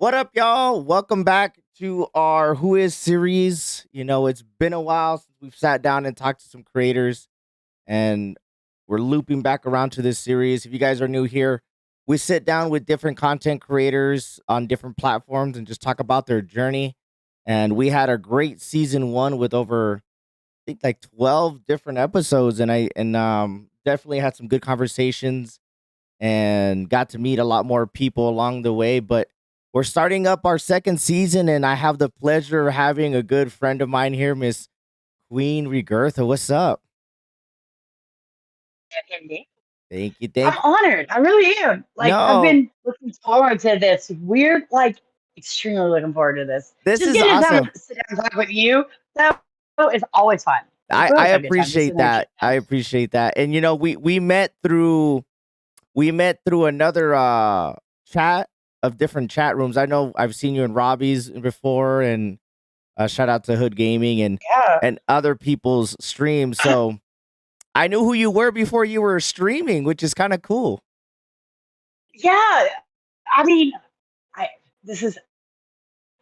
What up, y'all? Welcome back to our Who Is series. It's been a while since we've sat down and talked to some creators, and we're looping back around to this series. If you guys are new here, we sit down with different content creators on different platforms and just talk about their journey. And we had a great season one with over, I think, like 12 different episodes, and definitely had some good conversations and got to meet a lot more people along the way. But we're starting up our second season, and I have the pleasure of having a good friend of mine here, Miss Queen Regirtha. What's up? Indeed. Thank you, I'm thank you. honored. I really am. Like, I've No, been looking forward to this. Weird, like, extremely looking forward to this. this Just is getting time awesome. to sit down and talk with you, though, is always fun. Like, I, we I always have a good time. Just appreciate sitting there that. chit I chatting. appreciate that. And we met through another chat of different chat rooms. I know I've seen you in Robbie's before, and shout out to Hood Gaming Yeah. and other people's streams. So I knew who you were before you were streaming, which is kind of cool. Yeah. I mean, I this is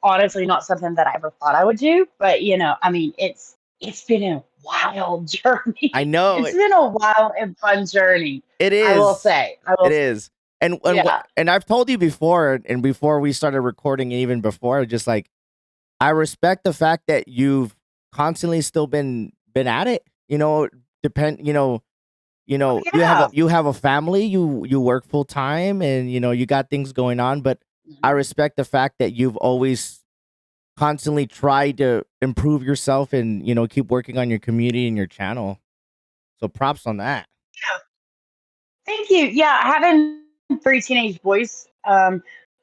honestly not something that I ever thought I would do, but I mean, it's been a wild journey. I know It's been a wild and fun journey. it I will is. say. I will It say. is. Yeah. And I've told you before, and before we started recording, and even before, just like I respect the fact that you've constantly still been at it. Depend. Oh, You have a yeah. family. You work full time, and you got things going on. But I Mhm. respect the fact that you've always constantly tried to improve yourself and keep working on your community and your channel. So props on that. Yeah. Thank you. Yeah, having three teenage boys,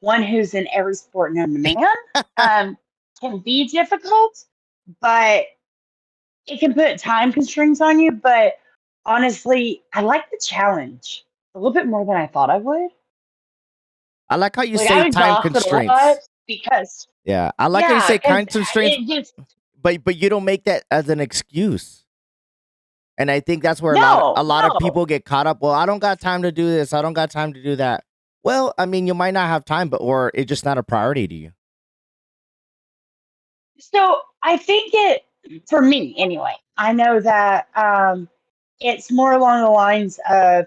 one who's in every sport known to man, um, can be difficult, but it can put time constraints on you. But honestly, I like the challenge a little bit more than I thought I would. I like how you Like say I'm time exhausted a lot constraints. because Yeah, I like how you yeah, say because time constraints, it just but you don't make that as an excuse. And I think that's where no, a lot of no. people get caught up. Well, I don't got time to do this. I don't got time to do that. Well, I mean, you might not have time, but or it's just not a priority to you. So I think it for me anyway. I know that it's more along the lines of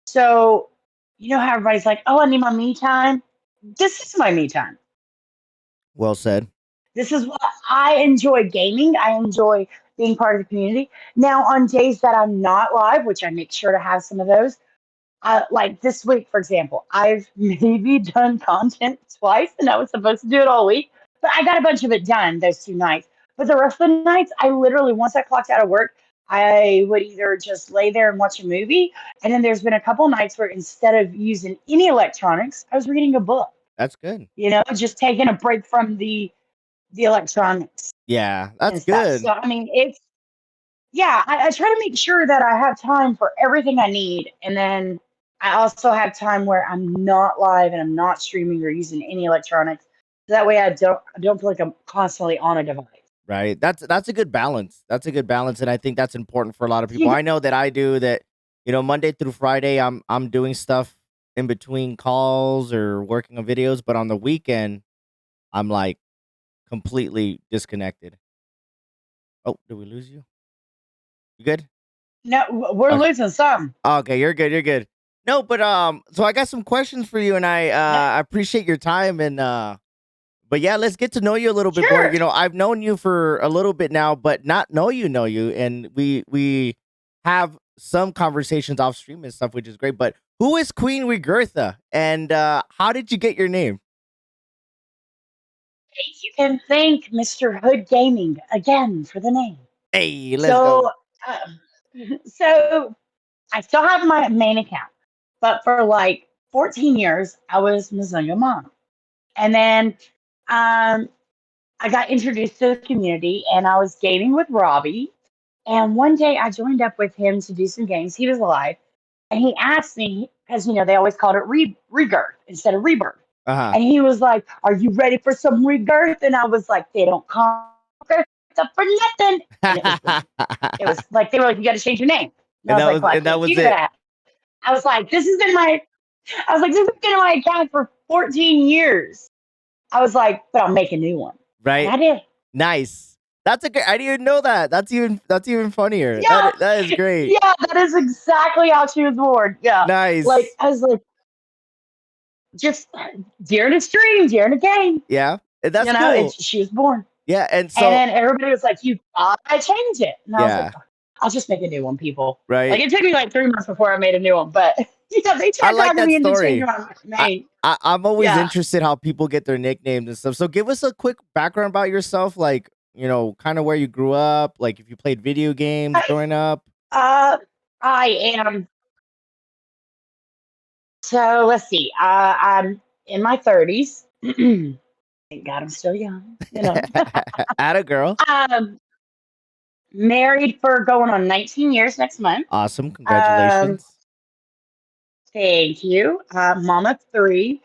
so you know how everybody's like, "Oh, I need my me time." This is my me time. Well said. This is what I enjoy gaming. I enjoy being part of the community. Now, on days that I'm not live, which I make sure to have some of those, like this week, for example, I've maybe done content twice, and I was supposed to do it all week, but I got a bunch of it done those 2 nights. But the rest of the nights, I literally, once I clocked out of work, I would either just lay there and watch a movie, and then there's been a couple nights where instead of using any electronics, I was reading a book. That's good. Just taking a break from the electronics Yeah, and that's stuff. good. So I mean, it's yeah, I try to make sure that I have time for everything I need. And then I also have time where I'm not live and I'm not streaming or using any electronics. So that way I don't feel like I'm constantly on a device. Right. That's a good balance. That's a good balance, and I think that's important for a lot of people. You I know that I do that. Monday through Friday, I'm doing stuff in between calls or working on videos, but on the weekend, I'm like completely disconnected. Oh, did we lose you? You good? no, we're Okay. losing some. Okay, you're good. You're good. No, but so I got some questions for you, and No, I appreciate your time, and but yeah, let's get to know you a little bit more. sure. I've known you for a little bit now, but not know you, and we have some conversations off stream and stuff, which is great. But who is Queen Regirtha, and how did you get your name? You can thank Mr. Hood Gaming again for the name. Hey, let's So, go. so I still have my main account, but for like 14 years, I was Mizunga Mom. And then um, I got introduced to the community and I was gaming with Robbie. And one day I joined up with him to do some games. He was alive. And he asked me, because, they always called it regirth instead of rebirth. Uh huh. And he was like, "Are you ready for some regirth?" And I was like, "They don't call regirth for nothing." And it was boom. It was like, they were like, "You got to change your name." And I was like, "Well, I and that can't do was it. that." I was like, "This has been my account for 14 years." I was like, but I'll make a new one. And Right? I did. Nice. That's a great. I didn't even know that. That's even funnier. Yeah. That is great. Yeah, that is exactly how she was born. Yeah. Like, Nice. I was like, just during a stream, during a game, Yeah, and that's it's cool. she was born. Yeah, and And so then everybody was like, "You gotta change it." And I was like, yeah, "I'll just make a new one, people." Like right. it took me like 3 months before I made a new one, but they I tried like talking that me into changing story. my I, name. I'm always Yeah. interested how people get their nicknames and stuff. So give us a quick background about yourself, like kind of where you grew up, like if you played video games I, growing up. uh, I am. So let's see. I'm in my 30s. Thank God I'm still young. At a girl. um, married for going on 19 years next month. Awesome, Um, congratulations. Thank you. Mom of three.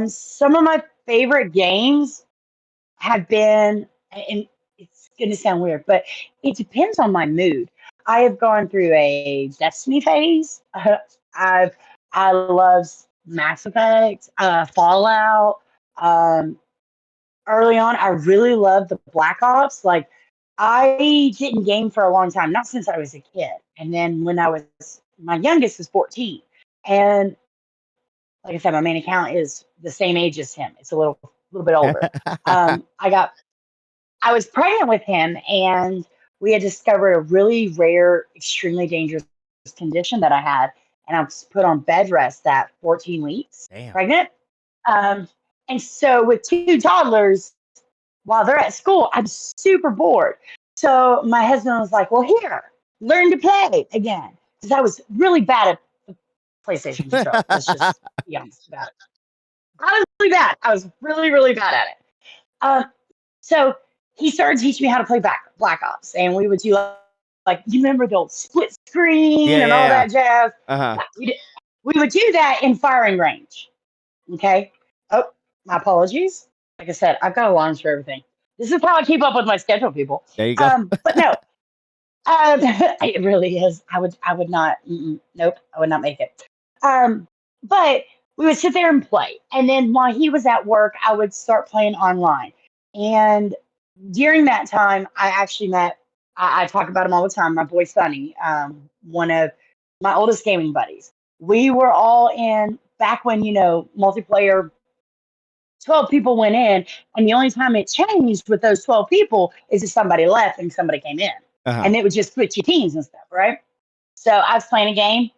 Some of my favorite games have been, and it's going to sound weird, but it depends on my mood. I have gone through a Destiny phase. I've I love Mass Effect, Fallout. Um, Early on, I really loved the Black Ops. Like I didn't game for a long time, not since I was a kid. And then when I was my youngest was 14, and like I said, my main account is the same age as him. It's a little bit older. Um, I got I was pregnant with him, and we had discovered a really rare, extremely dangerous condition that I had, and I was put on bed rest at 14 weeks Damn. pregnant. Um, and so with two toddlers, while they're at school, I'm super bored. So my husband was like, "Well, here, learn to play again," because I was really bad at the PlayStation controller. Let's just be honest about it. I was really bad. I was really, really bad at it. Um, so he started teaching me how to play Black Ops, and we would do like you remember the old split Yeah, screen and yeah, all yeah. that jazz. Uh-huh. Yeah, we would do that in firing range. Okay. Oh, my apologies. Like I said, I've got alarms for everything. This is how I keep up with my schedule, people. There you go. But no, it really is. I would not. Nope, I would not make it. Um, but we would sit there and play, and then while he was at work, I would start playing online. And during that time, I actually met. I talk about him all the time. My boy Sonny, one of my oldest gaming buddies. We were all in back when multiplayer 12 people went in, and the only time it changed with those 12 people is if somebody left and somebody came in. Uh-huh. And it would just switch your teams and stuff, right? So I was playing a game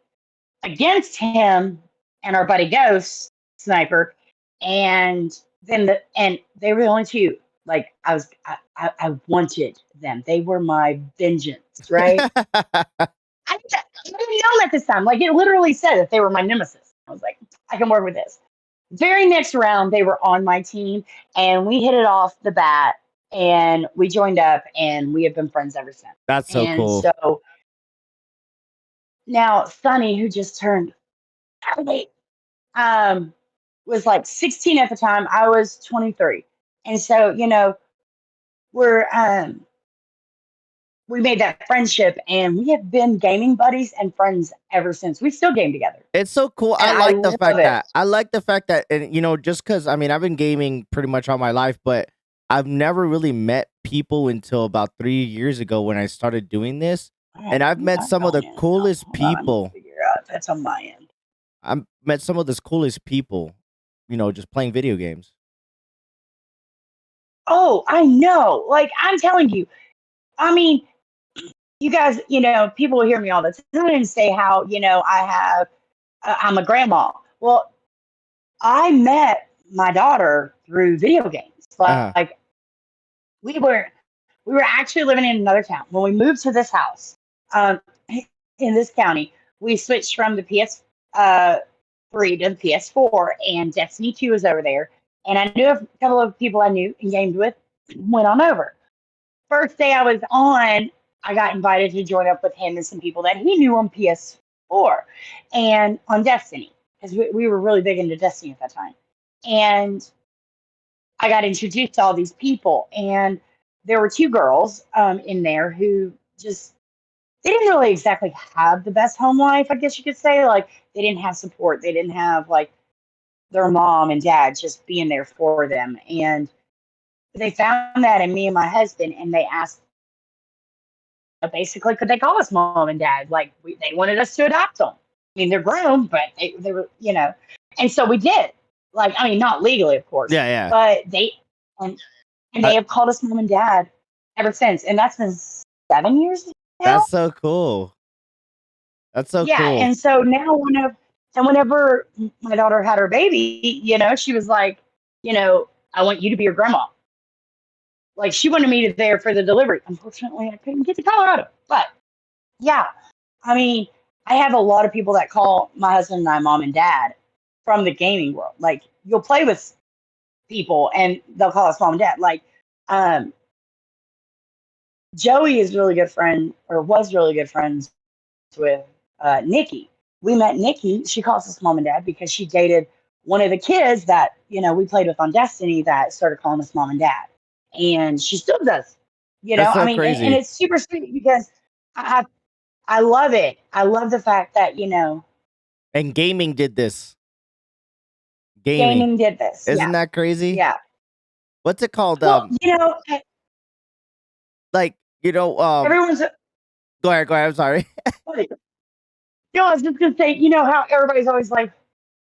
against him and our buddy Ghost Sniper, and and they were the only two. Like I wanted them. They were my vengeance, right? I didn't know them at this time. Like it literally said that they were my nemesis. I was like, I can work with this. Very next round, they were on my team, and we hit it off the bat, and we joined up, and we have been friends ever since. That's so And cool. so now Sunny, who just turned 38, um, was like 16 at the time. I was 23, and so we're we made that friendship, and we have been gaming buddies and friends ever since. We still game together, It's so cool. and I love it. I like the fact that, and just because I mean, I've been gaming pretty much all my life, but I've never really met people until about 3 years ago when I started doing this, Oh, and I've who's met that some of the calling in? Oh, coolest hold on, I'm gonna people. figure out if that's on my end. I've met some of the coolest people, just playing video games. Oh, I know. Like I'm telling you, I mean, you guys, people will hear me all the time and say how, I'm a grandma. Well, I met my daughter through video games. Uh Like we were, we were actually living in another town when we moved to this house. Um, in this county, we switched from the PS3 to the PS4, and Destiny 2 was over there. And I knew a couple of people I knew and gamed with went on over. First day I was on, I got invited to join up with him and some people that he knew on PS4 and on Destiny because we were really big into Destiny at that time. And I got introduced to all these people, and there were two girls in there who just they didn't really exactly have the best home life, I guess you could say. Like they didn't have support, they didn't have like their mom and dad just being there for them. And they found that in me and my husband, and they asked, basically, could they call us mom and dad? Like they wanted us to adopt them. I mean, they're grown, but they were, and so we did. Like, I mean, not legally, of course, Yeah, yeah. but and, and Uh, they have called us mom and dad ever since, and that's been 7 years now. that's so cool. That's so Yeah, cool. and so now whenever my daughter had her baby, she was like, I want you to be your grandma. Like she wanted me to there for the delivery. Unfortunately, I couldn't get to Colorado. But yeah, I mean, I have a lot of people that call my husband and I mom and dad from the gaming world. Like you'll play with people and they'll call us mom and dad. Like um, Joey is really good friend or was really good friends with Nikki. We met Nikki. She calls us mom and dad because she dated one of the kids that we played with on Destiny that started calling us mom and dad, and she still does. That's I so mean, and crazy. it's super sweet because I love it. I love the fact that And gaming did this. Gaming. gaming did this. Isn't Yeah, that crazy? yeah. What's it called? Well, Like, everyone's. go ahead, I'm sorry. I was just gonna say, how everybody's always like,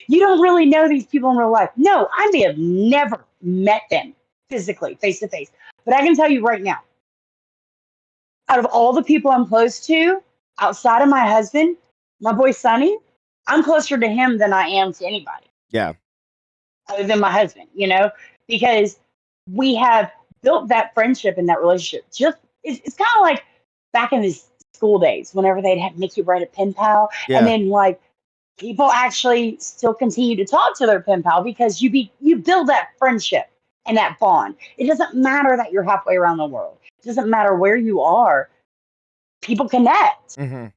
you don't really know these people in real life. No, I may have never met them physically, face to face. But I can tell you right now, out of all the people I'm close to, outside of my husband, my boy Sonny, I'm closer to him than I am to anybody Yeah. other than my husband, because we have built that friendship and that relationship. Just it's kind of like back in the school days, whenever they'd have make you write a pen pal, and Yeah. then like people actually still continue to talk to their pen pal because you build that friendship and that bond. It doesn't matter that you're halfway around the world. It doesn't matter where you are. People connect. Hmm.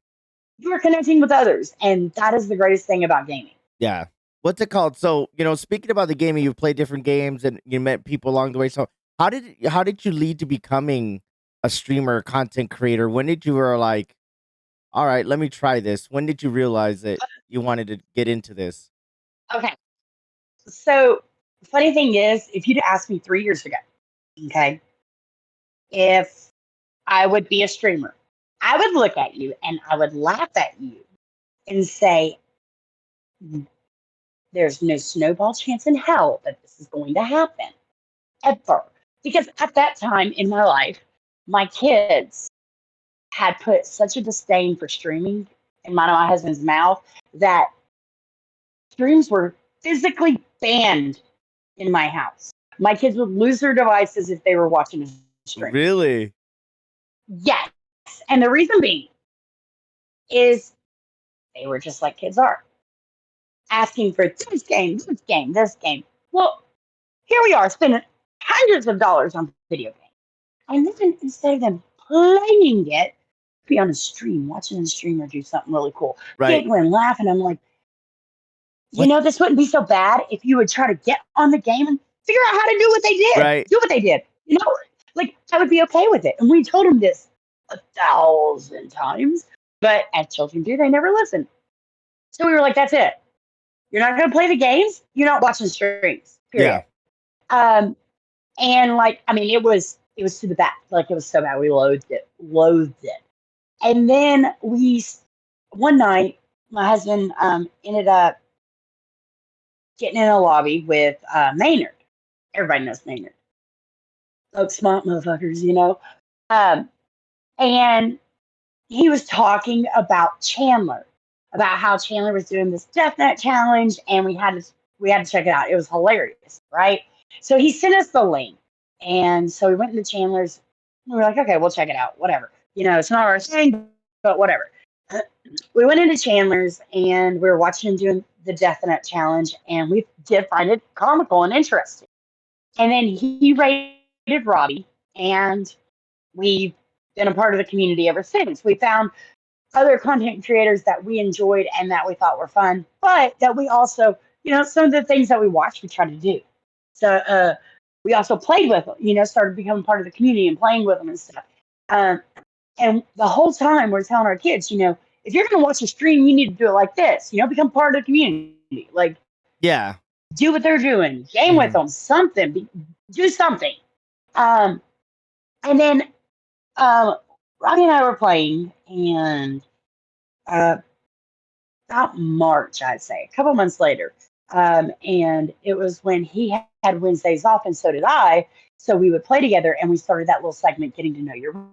You are connecting with others, and that is the greatest thing about gaming. Yeah. What's it called? So, speaking about the gaming, you've played different games and you met people along the way. So, how did you lead to becoming a streamer, content creator? When did you were like, all right, let me try this? When did you realize that you wanted to get into this? Okay, so the funny thing is, if you'd asked me 3 years ago, okay, if I would be a streamer, I would look at you and I would laugh at you and say, there's no snowball chance in hell that this is going to happen ever. Because at that time in my life, my kids had put such a disdain for streaming in my husband's mouth that streams were physically banned in my house. My kids would lose their devices if they were watching a stream. Really? Yes. And the reason being is they were just like kids are, asking for this game, this game, this game. Well, here we are spending hundreds of dollars on video games. And then instead of them playing it, be on a stream, watching a streamer do something really cool, Right. giggling, laughing. I'm like, What? this wouldn't be so bad if you would try to get on the game and figure out how to do what they did. Right. Do what they did. Like I would be okay with it. And we told them this 1,000 times, but as children do, they never listen. So we were like, that's it. You're not going to play the games. You're not watching streams. Yeah. Period. And like, I mean, it was to the back. Like it was so bad. We loathed it. And then one night, my husband ended up getting in a lobby with Maynard. Everybody knows Maynard. Folks, smart motherfuckers. Um, and he was talking about Chandler, about how Chandler was doing this deathnet challenge, and we had to check it out. It was hilarious, right? So he sent us the link, and so we went into Chandler's. We were like, okay, we'll check it out. Whatever, it's not our thing, but whatever. We went into Chandler's, and we were watching him doing the deathnet challenge, and we did find it comical and interesting. And then he rated Robbie, and we've been a part of the community ever since. We found other content creators that we enjoyed and that we thought were fun, but that we also, some of the things that we watched, we tried to do. So we also played with them, started becoming part of the community and playing with them and stuff. And the whole time we're telling our kids, if you're going to watch a stream, you need to do it like this, become part of the community. Like, Yeah. do what they're doing, game with Mhm. them, something, do something. Um, and then Robbie and I were playing, and uh, about March, I'd say, a couple months later. And it was when he had Wednesdays off, and so did I. So we would play together, and we started that little segment, getting to know your Mhm.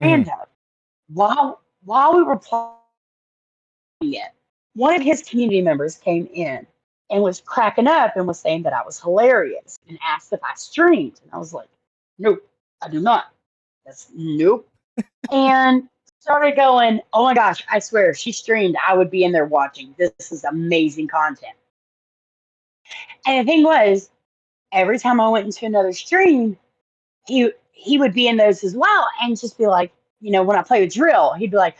random. While we were playing it, one of his community members came in and was cracking up and was saying that I was hilarious and asked if I streamed. And I was like, nope, I do not. That's nope. And started going, oh my gosh, I swear, if she streamed, I would be in there watching. This is amazing content. And the thing was, every time I went into another stream, he would be in those as well and just be like, when I play with drill, he'd be like,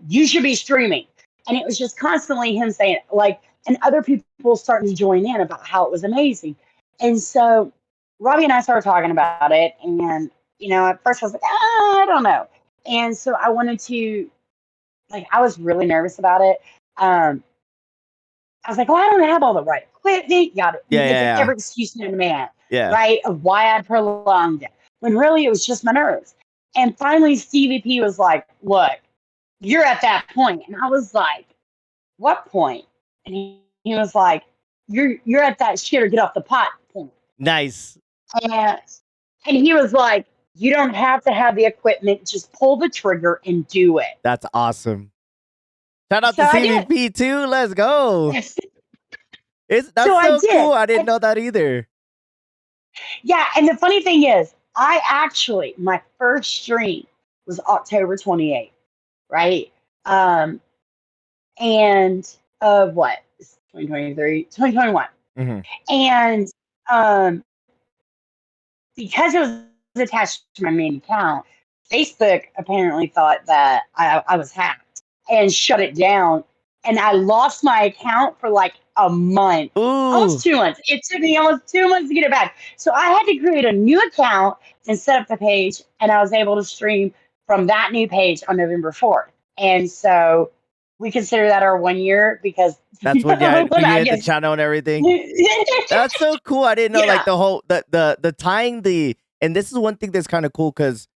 you should be streaming. And it was just constantly him saying, like, and other people starting to join in about how it was amazing. And so Robbie and I started talking about it. And, at first I was like, I don't know. And so I wanted to, like, I was really nervous about it. Um, I was like, well, I don't have all the right equipment. Yeah, You get yeah, the yeah. every excuse known to man, Yeah. right? Of why I prolonged it. When really it was just my nerves. And finally, Stevie P was like, look, you're at that point. And I was like, what point? And he was like, you're at that shit or get off the pot point. Nice. And, and he was like, you don't have to have the equipment, just pull the trigger and do it. That's awesome. Shout out So to I did. CVP too. Let's go. So That's I so did. cool. I didn't know that either. Yeah, and the funny thing is, my first stream was October 28th, right? Um, and of what? 2023, 2021. Mhm. And um, because it was attached to my main account, Facebook apparently thought that I was hacked and shut it down. And I lost my account for like a month, almost Ooh, 2 months. It took me almost 2 months to get it back. So I had to create a new account and set up the page. And I was able to stream from that new page on November 4th. And so we consider that our 1 year because that's when when you I hit the get. channel and everything. That's so cool. I didn't know like Yeah. the whole the tying the and this is one thing that's kind of cool because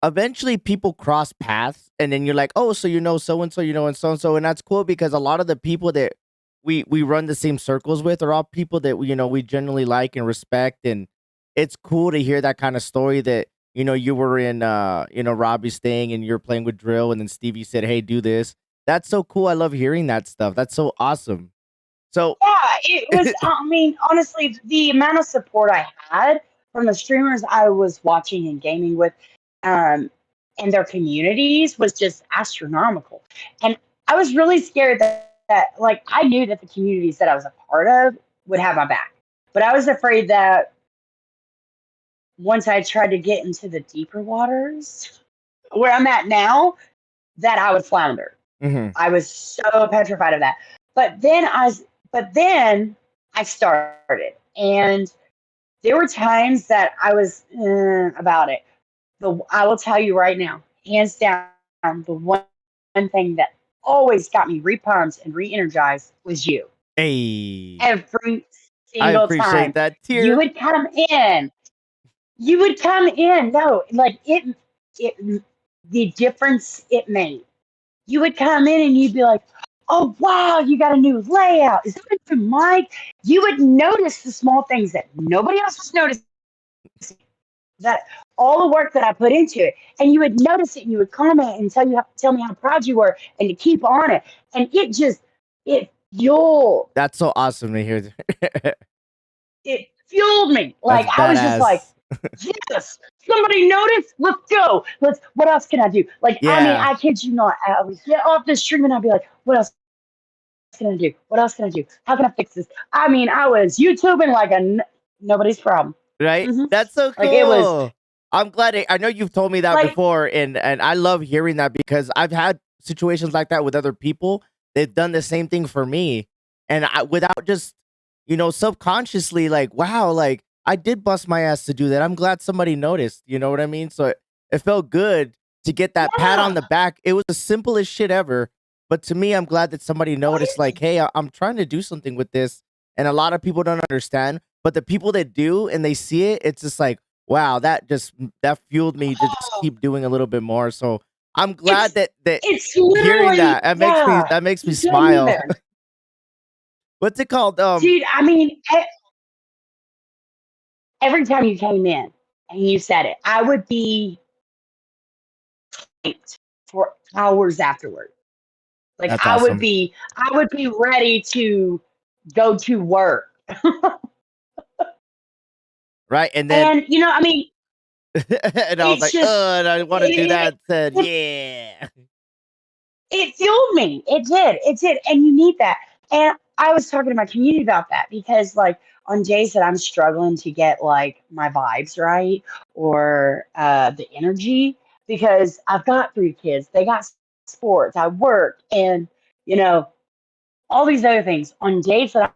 eventually people cross paths and then you're like, oh, so so and so, and so, and that's cool because a lot of the people that we run the same circles with are all people that we generally like and respect, and it's cool to hear that kind of story that you were in Robbie's thing and you're playing with drill and then Stevie said, hey, do this. That's so cool. I love hearing that stuff. That's so awesome. So Yeah, it was. I mean, honestly, the amount of support I had from the streamers I was watching and gaming with, um, and their communities was just astronomical. And I was really scared that, like, I knew that the communities that I was a part of would have my back, but I was afraid that once I tried to get into the deeper waters where I'm at now, that I would flounder. mhm. I was so petrified of that. But then I started, and there were times that I was about it. I will tell you right now, hands down, the one thing that always got me repumped and re-energized was you. Hey, Every I single appreciate time that you tear. would come in, you would come in. No, like it, the difference it made. You would come in and you'd be like, oh, wow, you got a new layout. Is that a new mic? You would notice the small things that nobody else was noticing, that all the work that I put into it. And you would notice it and you would comment and tell me how proud you were and to keep on it. And it fueled, That's so awesome to hear. it fueled me. That's Like, I was just like, badass. yes, somebody noticed. Let's go. What else can I do? Like, I mean, Yeah, I kid you not. I would get off the stream and I'd be like, what else can I do? What else can I do? How can I fix this? I mean, I was YouTubing like nobody's problem. right? hmm That's so Like it was cool. I'm glad I know you've told me that like, before, and I love hearing that because I've had situations like that with other people. They've done the same thing for me, and without just subconsciously like, wow, like I did bust my ass to do that. I'm glad somebody noticed. You know what I mean? So it felt good to get that pat on the yeah, back. It was the simplest shit ever, but to me, I'm glad that somebody noticed. right. Like, hey, I'm trying to do something with this. and a lot of people don't understand. But the people that do and they see it, it's just like, wow, that fueled me to just Oh, keep doing a little bit more. So I'm glad it's that it's hearing literally, that yeah. that makes me Don't smile. even, What's it called? dude. I mean, every time you came in and you said it, I would be hyped for hours afterward. Like That's awesome, I would be ready to go to work. right? And then And I mean, and I was it's like, just and I want to do it, that. Said, it, yeah, it fueled me. It did. It did. And you need that. And I was talking to my community about that because, like, on days that I'm struggling to get like my vibes right or the energy, because I've got 3 kids, they got sports, I work, and you know all these other things. On days that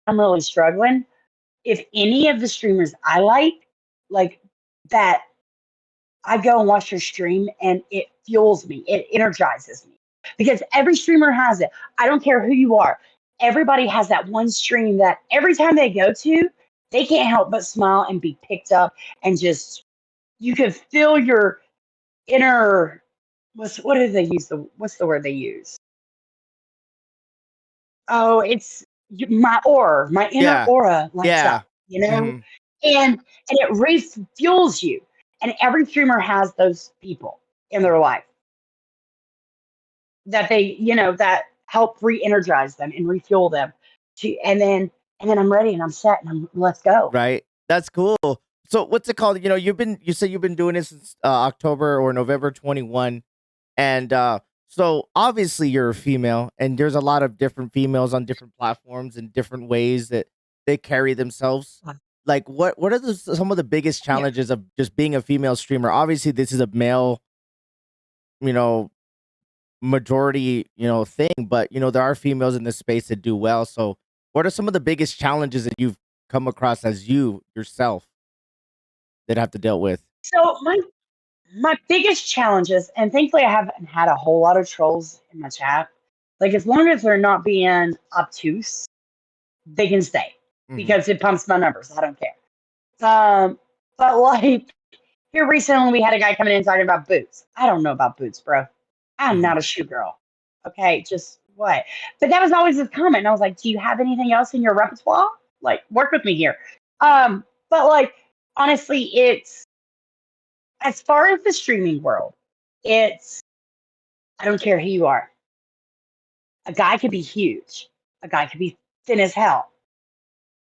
I'm really struggling, if any of the streamers I like that, I go and watch their stream and it fuels me. It energizes me because every streamer has it. I don't care who you are. Everybody has that one stream that every time they go to, they can't help but smile and be picked up and just you can feel your inner what do they use what's the word they use? Oh, it's my aura, my inner yeah, aura lights yeah. up, you know, Hmm. and it refuels you. And every streamer has those people in their life that that help re-energize them and refuel them to, and then I'm ready and I'm set and I'm let's go. Right. That's cool. So what's it called? You said you've been doing this since October or November 21. And so obviously you're a female and there's a lot of different females on different platforms and different ways that they carry themselves. Like what are some of the biggest Yeah. challenges of just being a female streamer? Obviously this is a male, you know, majority, thing, but there are females in this space that do well. So what are some of the biggest challenges that you've come across as you yourself that have to deal with? So my biggest challenges, and thankfully I haven't had a whole lot of trolls in my chat. Like as long as they're not being obtuse, they can stay Mhm. because it pumps my numbers. I don't care. But like here recently, we had a guy coming in talking about boots. I don't know about boots, bro. I'm Mhm. not a shoe girl. Okay, just what? But that was always his comment. And I was like, do you have anything else in your repertoire? Like, work with me here. But like, honestly, it's as far as the streaming world, it's I don't care who you are. A guy could be huge. A guy could be thin as hell.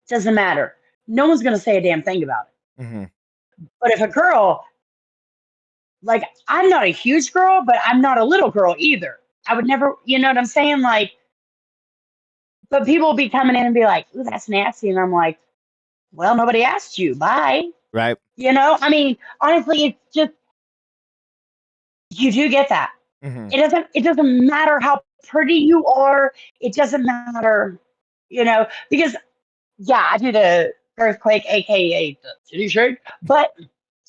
Doesn't matter. No one's gonna say a damn thing about it. Mhm. But if a girl, like, I'm not a huge girl, but I'm not a little girl either. I would never, you know what I'm saying? Like, but people will be coming in and be like, "Ooh, that's nasty," and I'm like, "Well, nobody asked you. Bye." Right. I mean, honestly, it's just you do get that. Mhm. It doesn't matter how pretty you are. It doesn't matter, because yeah, I do the earthquake, aka the city shake, but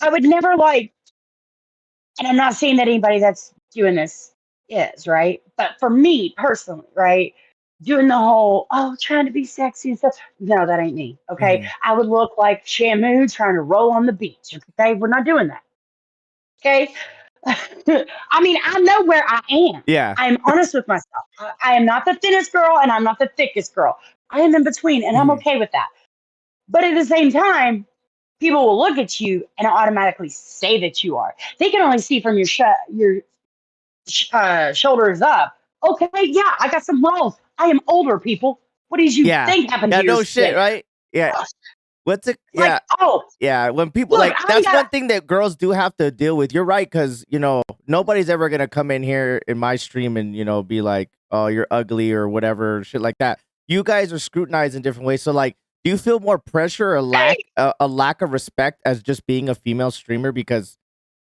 I would never like. And I'm not saying that anybody that's doing this is, right? But for me personally, right? Doing the whole, trying to be sexy and stuff. No, that ain't me. Okay. Mhm. I would look like Shamu trying to roll on the beach. Okay. We're not doing that. Okay. I mean, I know where I am. Yeah. I'm honest with myself. I am not the thinnest girl and I'm not the thickest girl. I am in between and I'm Mhm. okay with that. But at the same time, people will look at you and automatically say that you are. They can only see from your shoulders up. Okay, yeah, I got some balls. I am older, people. What did you Yeah. think happened to Yeah, your no shit, skin? right? Yeah. What's it Like, Yeah. oh, Yeah, when people look, like I ain't that's got. one thing that girls do have to deal with. You're right, because nobody's ever gonna come in here in my stream and be like, "Oh, you're ugly" or whatever, shit like that. You guys are scrutinized in different ways. So, like, do you feel more pressure or a lack of respect as just being a female streamer because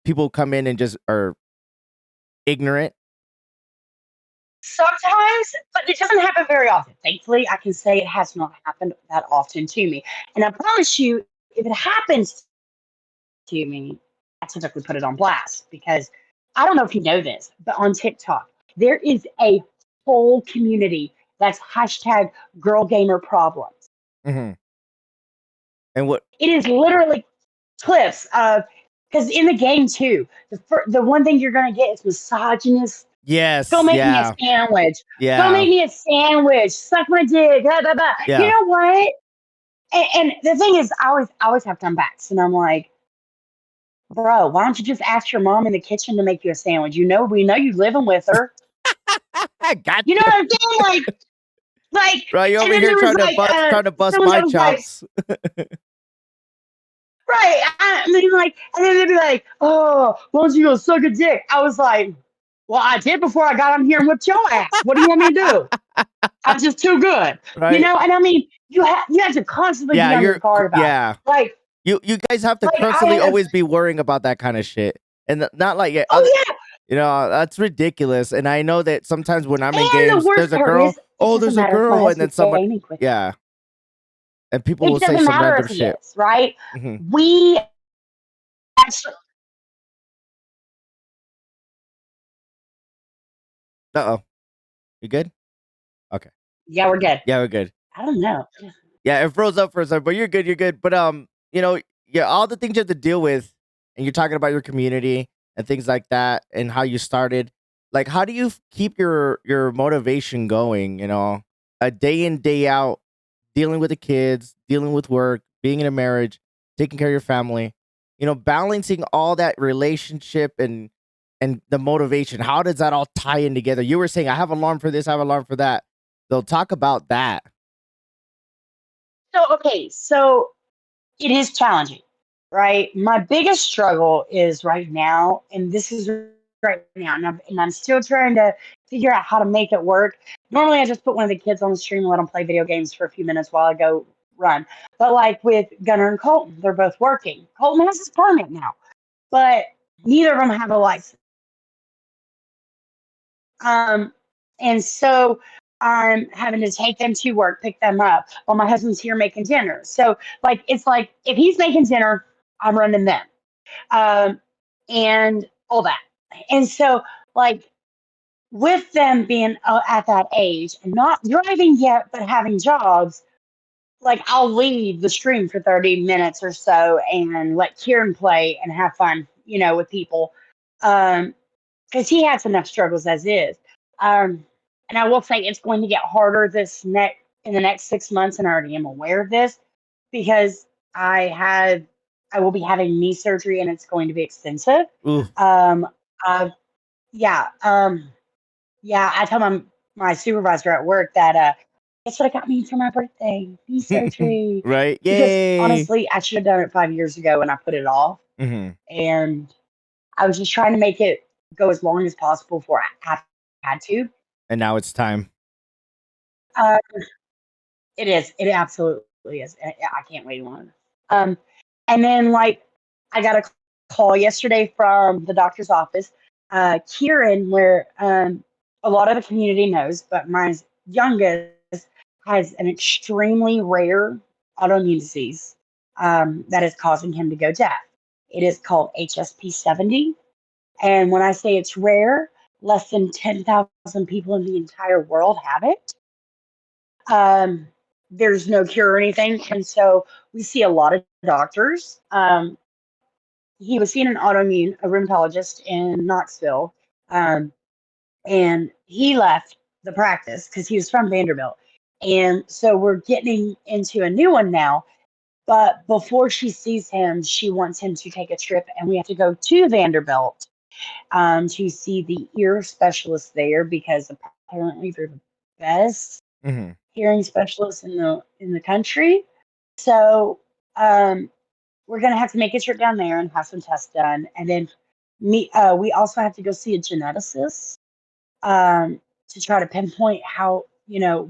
people come in and just are ignorant? Sometimes, but it doesn't happen very often. Thankfully, I can say it has not happened that often to me. And I promise you, if it happens to me, I typically put it on blast because I don't know if you know this, but on TikTok, there is a whole community. That's hashtag girl gamer problems. Hmm. And what? It is literally clips of, because in the game too, the one thing you're gonna get is misogynist. Go Yes. make me a Yeah. sandwich. Go Yeah. make me a sandwich. Suck my dick. Blah, blah, blah. You Yeah. know what? And the thing is, I always have comebacks, and I'm like, bro, why don't you just ask your mom in the kitchen to make you a sandwich? We know you living with her. I got You know you, what I'm saying? Like, bro. You and over then here there was trying to like, bust someone my that was like, chops. right. I mean, like, and then they'd be like, oh, why don't you go suck a dick? I was like, well, I did before I got on here and whipped your ass. What do you want me to do? I'm just too good, Right? And I mean, you have to constantly Yeah. be on your guard about it. Yeah. Like, You guys have to I constantly have, always be worrying about that kind of shit, and not like, yeah, other. oh yeah. You know, that's ridiculous. And I know that sometimes when I'm in And the games, there's worst a part girl. is, it Oh, doesn't there's a matter if my girl, and then husband's somebody. gaming with me. Yeah, and people will It say doesn't some matter random if he shit. is, right? Hmm. We actually, Uh oh, you good? Okay, yeah, we're good. yeah, we're good. I don't know. Yeah, it froze up for a second, but you're good. You're good. But you know, yeah, all the things you have to deal with, and you're talking about your community and things like that, and how you started. Like, how do you keep your motivation going? You know, a day in day out, dealing with the kids, dealing with work, being in a marriage, taking care of your family. You know, balancing all that relationship and the motivation. How does that all tie in together? You were saying, I have alarm for this, I have alarm for that. They'll talk about that. So, okay, so it is challenging, right? My biggest struggle is right now, and this is right now, and I'm still trying to figure out how to make it work. Normally, I just put one of the kids on the stream and let them play video games for a few minutes while I go run. But like with Gunnar and Colton, they're both working. Colton has his permit now, but neither of them have a license. Um, and so I'm having to take them to work, pick them up while my husband's here making dinner. So like it's like if he's making dinner, I'm running them. Um, and all that. And so like with them being at that age and not driving yet, but having jobs, like I'll leave the stream for 30 minutes or so and let Kieran play and have fun, with people. Because he has enough struggles as is. Um, and I will say it's going to get harder in the next 6 months, and I already am aware of this because I will be having knee surgery, and it's going to be expensive. Ooh. Um, uh, yeah, yeah. I told my supervisor at work that guess what I got me for my birthday? Knee surgery. Right? Because Yay. honestly, I should have done it 5 years ago, and I put it off. Hmm. And I was just trying to make it go as long as possible before I had to. And now it's time. Uh, it is. It absolutely is. I can't wait on. Um, and then like I got a call yesterday from the doctor's office. Kieran, where a lot of the community knows, but my youngest has an extremely rare autoimmune disease that is causing him to go deaf. It is called HSP70. And when I say it's rare, less than 10,000 people in the entire world have it. Um, there's no cure or anything. And so we see a lot of doctors. He was seeing a rheumatologist in Knoxville, um, and he left the practice because he was from Vanderbilt. And so we're getting into a new one now. But before she sees him, she wants him to take a trip, and we have to go to Vanderbilt to see the ear specialist there because apparently they're the best Hmm. hearing specialists in the country. So we're gonna have to make a trip down there and have some tests done, and then we also have to go see a geneticist to try to pinpoint how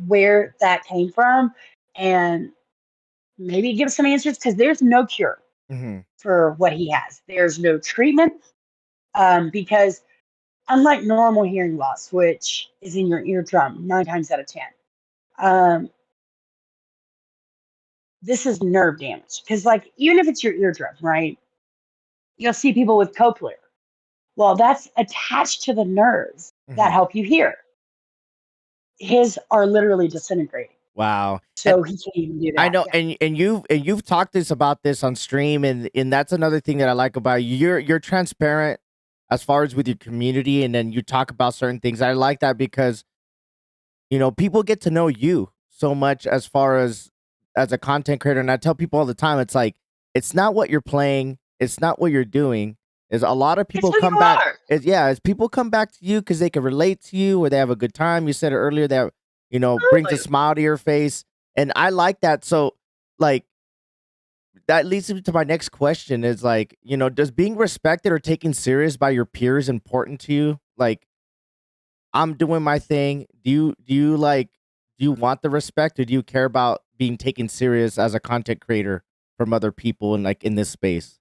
where that came from, and maybe give some answers because there's no cure Hmm. for what he has. There's no treatment because unlike normal hearing loss, which is in your eardrum 9 times out of 10, um, this is nerve damage. Because, like, even if it's your eardrum, right, you'll see people with cochlear. Well, that's attached to the nerves that Hmm. help you hear. his are literally disintegrating. Wow. And So he can't even do I that. know, Yeah. and you've talked this about this on stream, and that's another thing that I like about you. You're transparent as far as with your community, and then you talk about certain things. I like that because people get to know you so much as far as a content creator. And I tell people all the time, it's like it's not what you're playing, it's not what you're doing. Is a lot of It's people who come you back. are. As people come back to you because they can relate to you or they have a good time. You said it earlier that brings a Absolutely. smile to your face, and I like that. So, like, that leads me to my next question: is like, does being respected or taken serious by your peers important to you? Like, I'm doing my thing. Do you want the respect, or do you care about being taken serious as a content creator from other people and like in this space?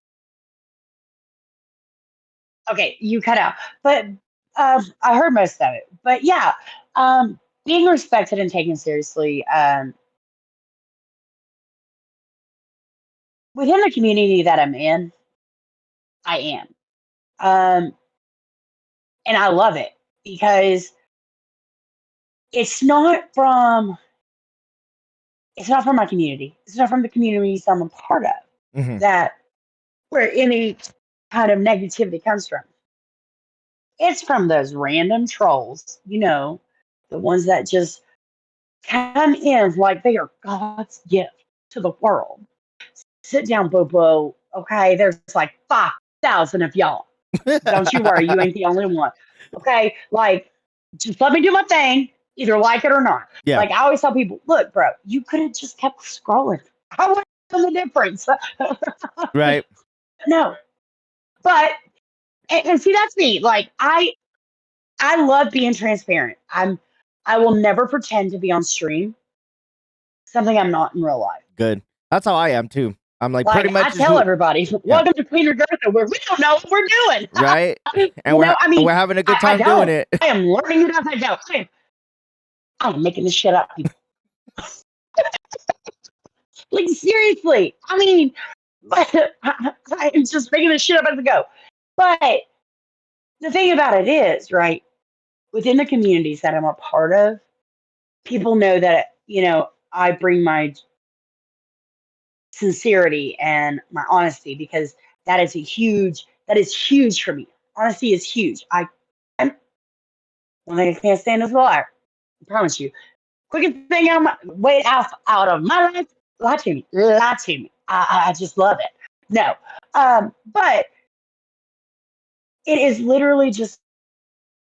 Okay, you cut out. But I heard most of it. But yeah, being respected and taken seriously within the community that I'm in, I am. Um, and I love it because it's not from it's not from my community. It's not from the communities I'm a part of Hmm. that where any kind of negativity comes from. It's from those random trolls, the ones that just come in like they are God's gift to the world. Sit down, Bobo. Okay, there's like 5,000 of y'all. Don't you worry, you ain't the only one. Okay, like just let me do my thing, either like it or not. Yeah. Like I always tell people, look, bro, you could have just kept scrolling. I wouldn't know the difference. Right. No, but and see that's me. Like I love being transparent. I will never pretend to be on stream something I'm not in real life. Good. That's how I am too. I'm like pretty Like I much just tell who. everybody, Yeah. welcome to Queen Regirtha, where we don't know what we're doing. Right. And I and mean, we're having a good I time doing don't. it. I am learning it as I go. I'm making this shit up, people. Like seriously. I mean, but I'm just making this shit up as I go. But the thing about it is, right, within the communities that I'm a part of, people know that, I bring my sincerity and my honesty because that is huge for me. Honesty is huge. I'm one thing I can't stand is a liar. I promise you. Quickest thing out of my life, lie to me. Lie to me. I just love it. No. But it is literally just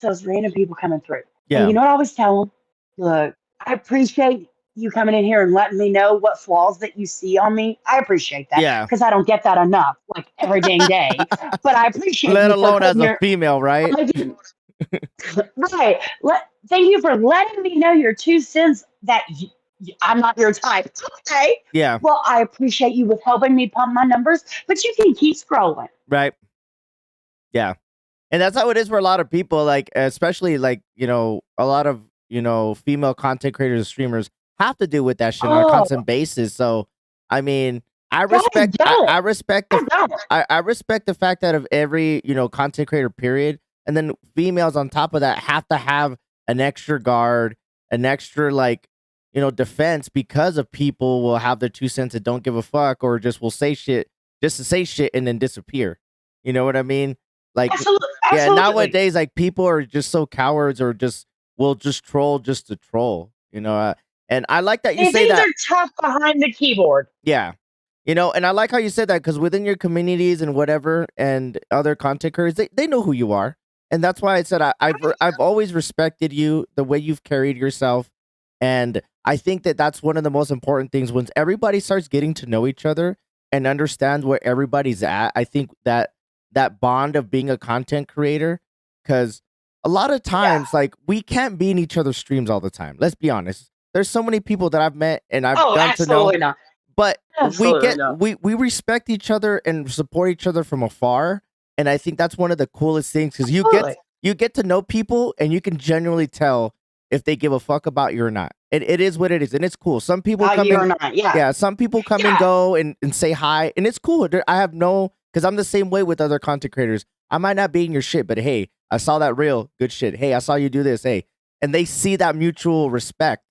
those random people coming through. And Yeah. you know what I always tell them? Look, I appreciate you coming in here and letting me know what flaws that you see on me. I appreciate that Yeah. because I don't get that enough, like every dang day. But I appreciate Let you for alone putting as a your female, right? right. Thank you for letting me know your 2 cents that I'm not your type. Okay. Yeah. Well, I appreciate you with helping me pump my numbers, but you can keep scrolling. Right. Yeah. And that's how it is for a lot of people, like, especially like, a lot of, female content creators and streamers have to deal with that shit on a Oh, constant basis. So, I mean, I guys, respect, don't. I respect I don't. I respect the fact that of every, content creator period. And then females on top of that have to have an extra guard, an extra like, defense because of people will have their 2 cents and don't give a fuck or just will say shit just to say shit and then disappear. You know what I mean? Like, Absolutely. yeah, Absolutely. nowadays, like people are just so cowards or just will just troll just to troll, and I like that you They say think that. they're tough behind the keyboard. Yeah. And I like how you said that because within your communities and whatever and other content creators, they know who you are. And that's why I said I've always respected you, the way you've carried yourself. And I think that that's one of the most important things when everybody starts getting to know each other and understand where everybody's at. I think that that bond of being a content creator, because a lot of Yeah. times, like, we can't be in each other's streams all the time. Let's be honest. There's so many people that I've met and I've Oh, gotten to know, absolutely not. but we Absolutely get not. we respect each other and support each other from afar, and I think that's one of the coolest things because Absolutely. you get to know people and you can genuinely tell if they give a fuck about you or not. It is what it is, and it's cool. Some people About come you in, or not. Yeah. yeah, some people come and Yeah. go and say hi, and it's cool. I have no, because I'm the same way with other content creators. I might not be in your shit, but hey, I saw that real good shit. Hey, I saw you do this. Hey, and they see that mutual respect.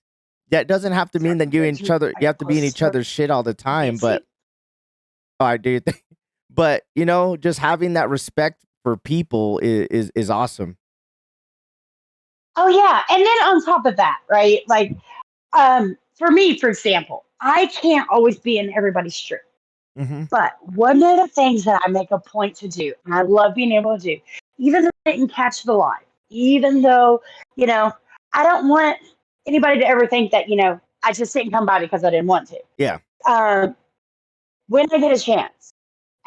That doesn't have to mean that you and each other you have to be in each other's shit all the time, but I do think, but just having that respect for people is awesome. Oh yeah, and then on top of that, right? Like, for me, for example, I can't always be in everybody's stream. Hmm. But one of the things that I make a point to do, and I love being able to do, even though I didn't catch the live, even though, you know, I don't want anybody to ever think that, I just didn't come by because I didn't want to. Yeah. Um, when I get a chance,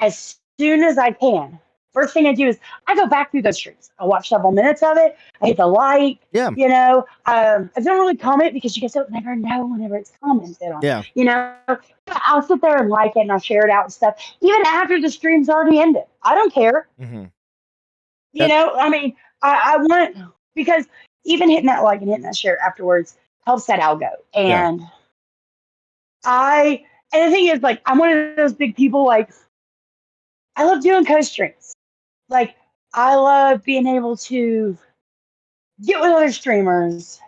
as soon as I can, first thing I do is I go back through those streams. I watch several minutes of it. I hit the like. Yeah. I don't really comment because you guys don't never know whenever it's commented on. Yeah. I'll sit there and like it and I'll share it out and stuff. Even after the stream's already ended, I don't care. Hmm. I mean, I want because even hitting that like and hitting that share afterwards helps that algo. Yeah. And the thing is, like, I'm one of those big people. Like, I love doing co-streams. Like, I love being able to get with other streamers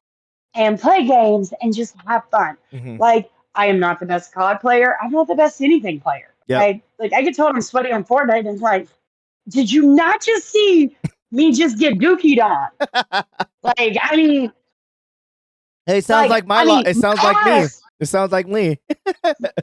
and play games and just have fun. Hmm. Like, I am not the best COD player. I'm not the best anything player. Yep. I get told I'm sweaty on Fortnite, and it's like, did you not just see me just get dookied on? Like, I mean, Hey, it sounds like it sounds like me. ass, It sounds like me.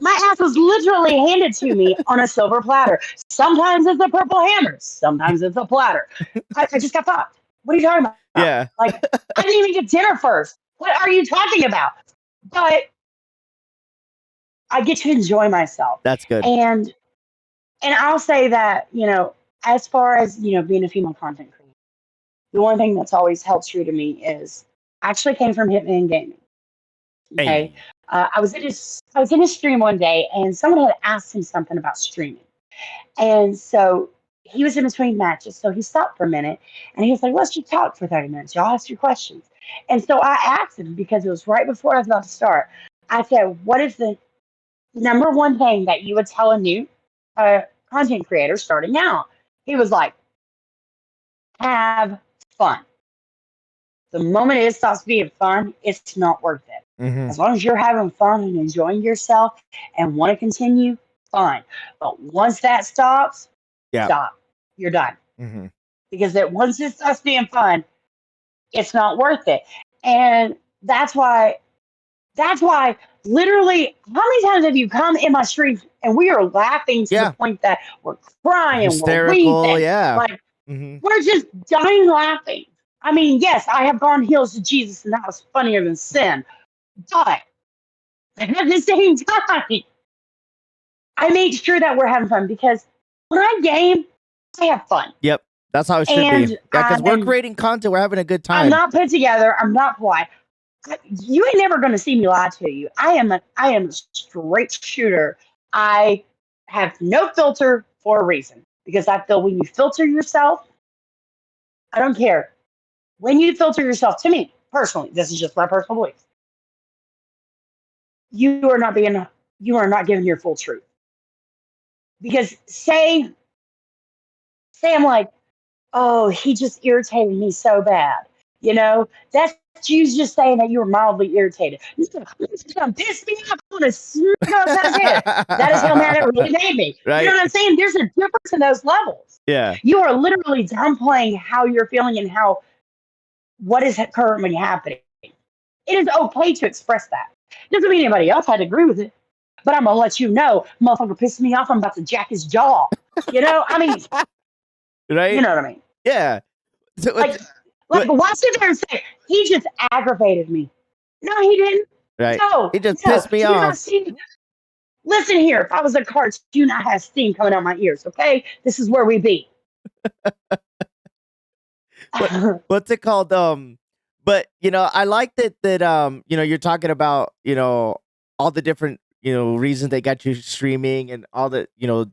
my ass was literally handed to me on a silver platter. Sometimes it's a purple hammer. Sometimes it's a platter. I just got fucked. What are you talking about? Yeah. Like, I didn't even get dinner first. What are you talking about? But I get to enjoy myself. That's good. And I'll say that, as far as, being a female content creator, the one thing that's always held true to me is I actually came from Hitman Gaming. Okay. Hey. I was in a stream one day and someone had asked him something about streaming. And so he was in between matches. So he stopped for a minute and he was like, let's just talk for 30 minutes. Y'all ask your questions. And so I asked him because it was right before I was about to start. I said, what is the number one thing that you would tell a new content creator starting out? He was like, have fun. The moment it stops being fun, it's not worth it. Hmm. As long as you're having fun and enjoying yourself and want to continue, fine. But once that stops, Yeah. stop. You're done. Hmm. Because once it stops being fun, it's not worth it. And that's why literally, how many times have you come in my street and we are laughing to Yeah. the point that we're crying, Hysterical. we're weeping, Yeah. like Hmm. we're just dying laughing. I mean, yes, I have gone heels to Jesus, and that was funnier than sin. But at the same time, I make sure that we're having fun because when I game, I have fun. Yep. That's how it should be. And Yeah, because we're creating content. We're having a good I'm time. not put together. I'm not polite. You ain't never going to see me lie to you. I am a straight shooter. I have no filter for a reason because I feel when you filter yourself, I don't care. When you filter yourself, to me personally, this is just my personal belief. You are not giving your full truth. Because say I'm like, oh, he just irritated me so bad. That's you just saying that you were mildly irritated. Pissed me off. I want to smack upside his head. That is how mad it really made me. You Right. know what I'm saying? There's a difference in those levels. Yeah. You are literally downplaying how you're feeling and what is currently happening. It is okay to express that. Doesn't mean anybody else had to agree with it. But I'm gonna let you know, motherfucker pissed me off. I'm about to jack his jaw. I mean, Right. you know what I mean? Yeah. So Like, but why sit there and say he just aggravated me? No, he didn't. right. No, It just no. pissed me Do you not off. see? Listen here. If I was a cartoon, I have steam coming out my ears. Okay, this is where we be. What's it called? But I like that you're talking about all the different reasons they got you streaming and all the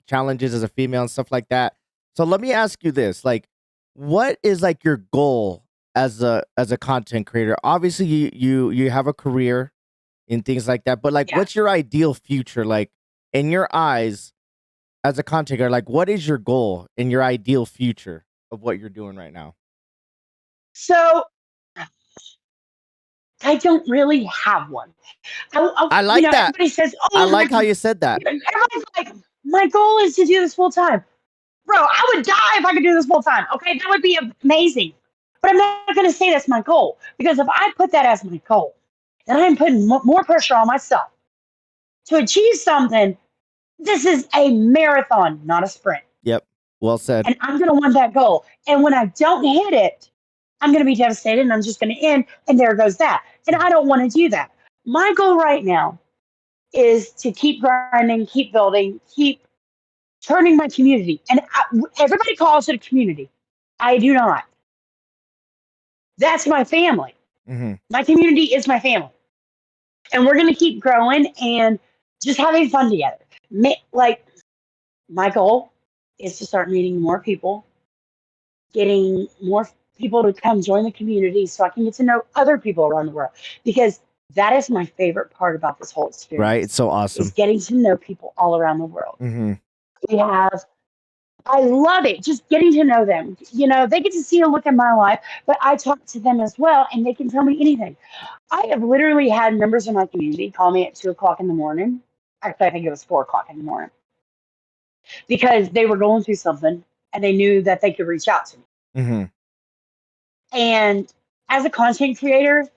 challenges as a female and stuff like that. So let me ask you this: like, what is like your goal as a content creator? Obviously, you have a career and things like that, but like, Yeah. what's your ideal future? Like, in your eyes, as a content creator, like, what is your goal in your ideal future of what you're doing right now? So I don't really have one. I like that. Everybody says, I "Oh, like how you said that. everybody's like, my goal is to do this full time." Bro, I would die if I could do this full time. Okay, that would be amazing. But I'm not going to say that's my goal because if I put that as my goal, then I'm putting more pressure on myself to achieve something. This is a marathon, not a sprint. Yep. Well said. And I'm going to want that goal. And when I don't hit it, I'm going to be devastated and I'm just going to end. And there goes that. And I don't want to do that. My goal right now is to keep grinding, keep building, keep turning my community. And everybody calls it a community. I do not. That's my family. Mm-hmm. My community is my family. And we're going to keep growing and just having fun together. Like, my goal is to start meeting more people, getting more people to come join the community so I can get to know other people around the world. Because that is my favorite part about this whole experience. Right? It's so awesome. Is getting to know people all around the world. Mm-hmm. I love it, just getting to know them. They get to see a look at my life, but I talk to them as well, and they can tell me anything. I have literally had members of my community call me at 2:00 in the morning. Actually, I think it was 4:00 in the morning because they were going through something and they knew that they could reach out to me. Mm-hmm. And as a content creator,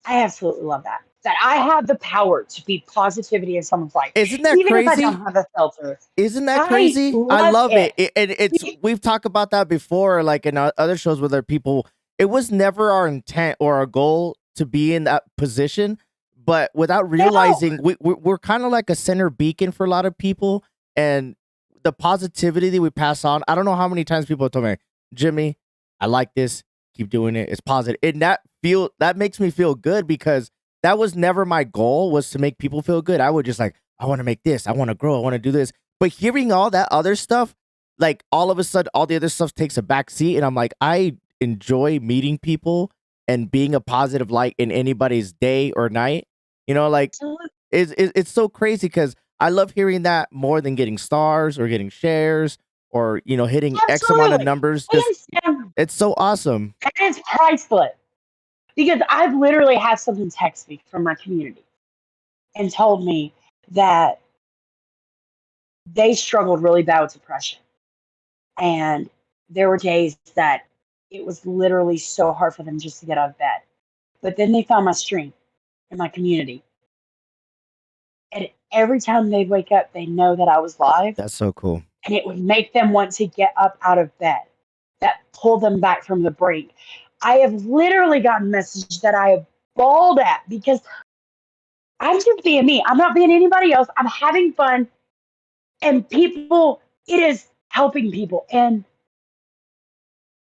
I absolutely love that. That I have the power to be positivity in someone's life. Isn't that Even crazy? if I don't have a filter. Isn't that crazy? I love it. And we've talked about that before, like in other shows with other people. It was never our intent or our goal to be in that position, but without realizing, we're kind of like a center beacon for a lot of people, and the positivity that we pass on. I don't know how many times people have told me, Jimmy, I like this. Keep doing it. It's positive. And that makes me feel good because that was never my goal, was to make people feel good. I would just like, I want to make this. I want to grow. I want to do this. But hearing all that other stuff, like all of a sudden, all the other stuff takes a back seat. And I'm like, I enjoy meeting people and being a positive light in anybody's day or night. Like it's so crazy because I love hearing that more than getting stars or getting shares or, hitting X amount of numbers. It's so awesome. And it's priceless. Because I've literally had someone text me from my community and told me that they struggled really bad with depression. And there were days that it was literally so hard for them just to get out of bed. But then they found my strength in my community. And every time they wake up, they know that I was live. That's so cool. And it would make them want to get up out of bed. That pulled them back from the brink. I have literally gotten messages that I have bawled at because I'm just being me. I'm not being anybody else. I'm having fun. And it is helping people. And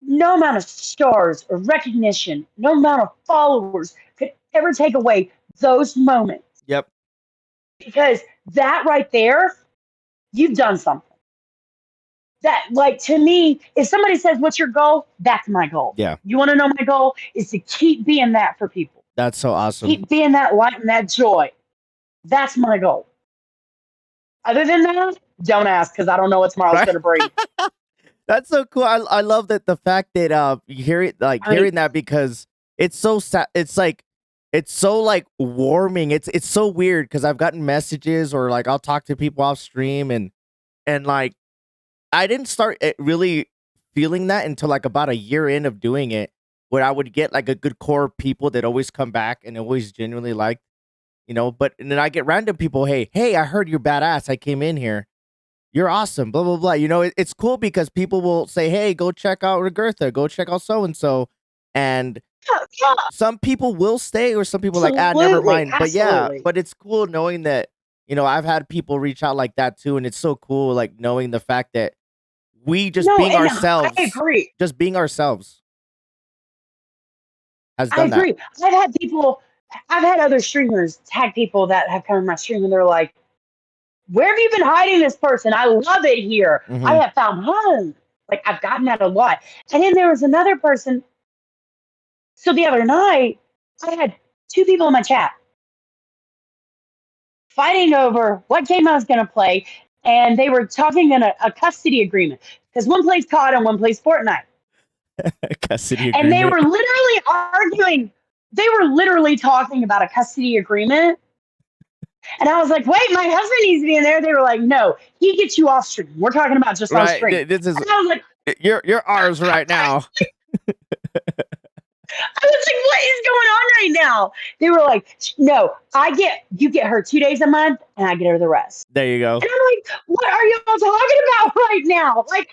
no amount of stars or recognition, no amount of followers could ever take away those moments. Yep. Because that right there, you've done something. That, like, to me, if somebody says, what's your goal? That's my goal. Yeah. You want to know my goal is to keep being that for people. That's so awesome. Keep being that light and that joy. That's my goal. Other than that, don't ask because I don't know what tomorrow's going to bring. That's so cool. I love that the fact that you hear it, like hearing that, because it's so sad. It's so like warming. It's so weird because I've gotten messages or like I'll talk to people off stream and like I didn't start really feeling that until like about a year in of doing it, where I would get like a good core of people that always come back and always genuinely like, but and then I get random people, hey, I heard you're badass. I came in here. You're awesome, blah, blah, blah. It's cool because people will say, hey, go check out Regirtha, go check out so-and-so. And some people will stay or some people like, never mind. Absolutely. But yeah, but it's cool knowing that, I've had people reach out like that too. And it's so cool, like knowing the fact that we being ourselves. I agree. Just being ourselves has done that. I agree. I've had other streamers tag people that have come to my stream and they're like, where have you been hiding this person? I love it here. Mm-hmm. I have found home. Like, I've gotten that a lot. And then there was another person. So the other night, I had 2 people in my chat fighting over what game I was going to play. And they were talking in a custody agreement because one plays COD and one plays Fortnite. Custody agreement. And they were literally arguing they were literally talking about a custody agreement. And I was like, wait, my husband needs to be in there. They were like, no, he gets you off stream. We're talking about just on Right. stream. This is And I was like, you're ours right now. I was like, what is going on right now? They were like, no, you get her 2 days a month and I get her the rest. There you go. And I'm like, what are you all talking about right now? Like,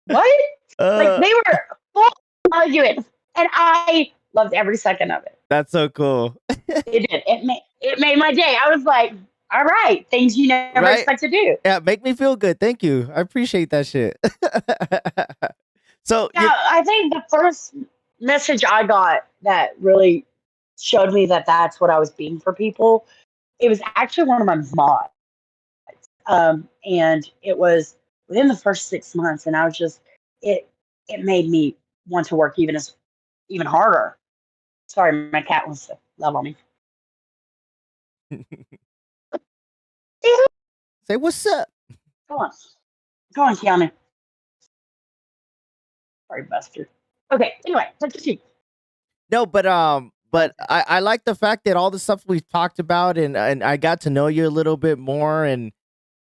what? Like, they were full arguing. And I loved every second of it. That's so cool. It did. It made my day. I was like, all right, things you never Right? expect to do. Yeah, make me feel good. Thank you. I appreciate that shit. So Yeah, I think the first message I got that really showed me that that's what I was being for people, it was actually one of my mods. And it was within the first 6 months, and I was just it made me want to work even harder. Sorry, my cat wants to love on me. say what's up. Go on, Keanu. Sorry, Buster. Okay, anyway, let's proceed. No, but I like the fact that all the stuff we've talked about and I got to know you a little bit more and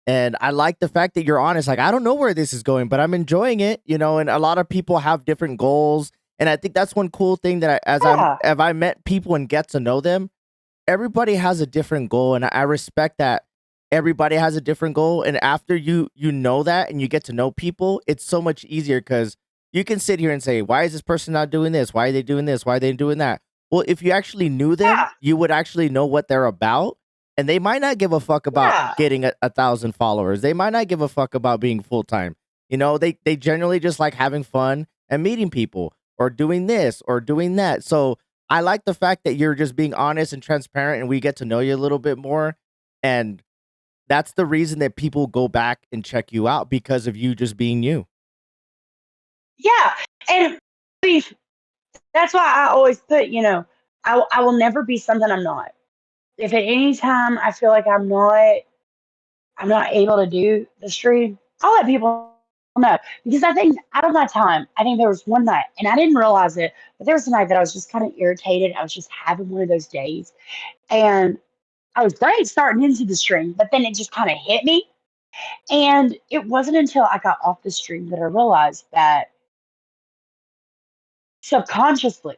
I like the fact that you're honest. Like I don't know where this is going, but I'm enjoying it, you know, and a lot of people have different goals. And I think that's one cool thing that Yeah, as I met people and get to know them, everybody has a different goal and I respect that everybody has a different goal and after you know that and you get to know people, it's so much easier cuz you can sit here and say, "Why is this person not doing this? Why are they doing this? Why are they doing that?" Well, if you actually knew them, yeah, you would actually know what they're about and they might not give a fuck about yeah, getting a thousand followers. They might not give a fuck about being full-time. You know, they generally just like having fun and meeting people or doing this or doing that. So I like the fact that you're just being honest and transparent and we get to know you a little bit more. And that's the reason that people go back and check you out because of you just being you. yeah. And be- that's why I always put, I will never be something I'm not. If at any time I feel like I'm not able to do the stream, I'll let people know. Because I think out of my time, I think there was one night, and I didn't realize it, but there was a night that I was just kind of irritated. I was just having one of those days. And I was great starting into the stream, but then it just kind of hit me. And it wasn't until I got off the stream that I realized that subconsciously,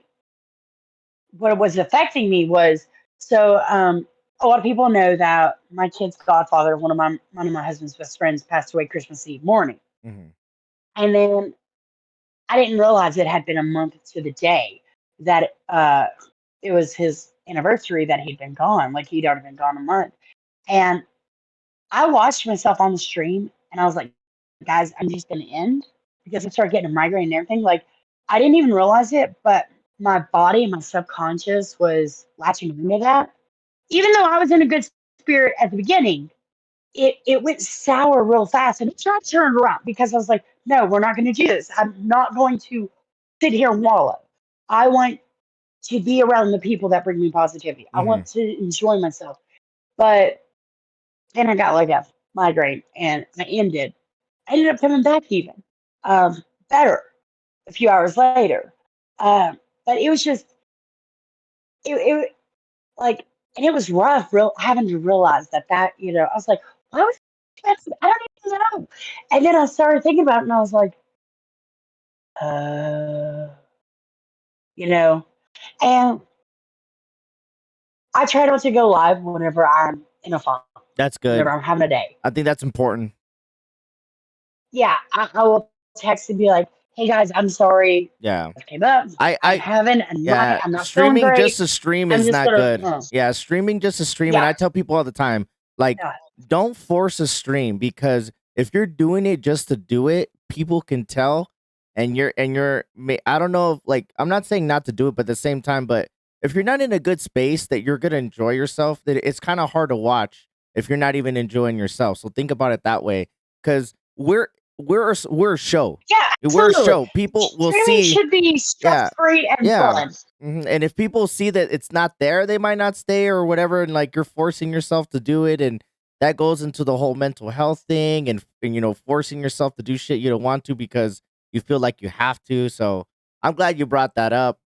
what was affecting me was a lot of people know that my kid's godfather, one of my husband's best friends, passed away Christmas Eve morning. Mhm. And then I didn't realize it had been a month to the day that it was his anniversary that he'd been gone. Like he'd already been gone a month. And I watched myself on the stream and I was like, guys, I'm just gonna end because I started getting a migraine and everything. Like I didn't even realize it, but my body and my subconscious was latching into that. Even though I was in a good spirit at the beginning, it went sour real fast and it got turned around because I was like, no, we're not gonna do this. I'm not going to sit here and wallow. I want to be around the people that bring me positivity. I Mhm. want to enjoy myself. But then I got like a migraine and I ended up coming back even better a few hours later. But it was just it like, and it was rough real having to realize that I was like, why was I don't even know. And then I started thinking about it and I was like, uh, you know, and I try not to go live whenever I'm in a funk, That's whenever good. I'm having a day. I think that's important. Yeah, I will text and be like, hey guys, I'm sorry. Yeah. I came up. I'm I having a night. Yeah, I'm not feeling streaming great. just to stream I'm is just not gonna, good. Yeah, streaming just to stream, and yeah, I tell people all the time, like, yeah, don't force a stream because if you're doing it just to do it, people can tell, and I don't know, if, like, I'm not saying not to do it, but at the same time, but if you're not in a good space that you're gonna enjoy yourself, that it's kind of hard to watch if you're not even enjoying yourself. So think about it that way, because we're a show. yeah, We're a absolutely. show. People will Streaming see. should be Yeah, stress free and yeah. fun. And if people see that it's not there, they might not stay or whatever. And like you're forcing yourself to do it. And that goes into the whole mental health thing and forcing yourself to do shit you don't want to because you feel like you have to. So I'm glad you brought that up.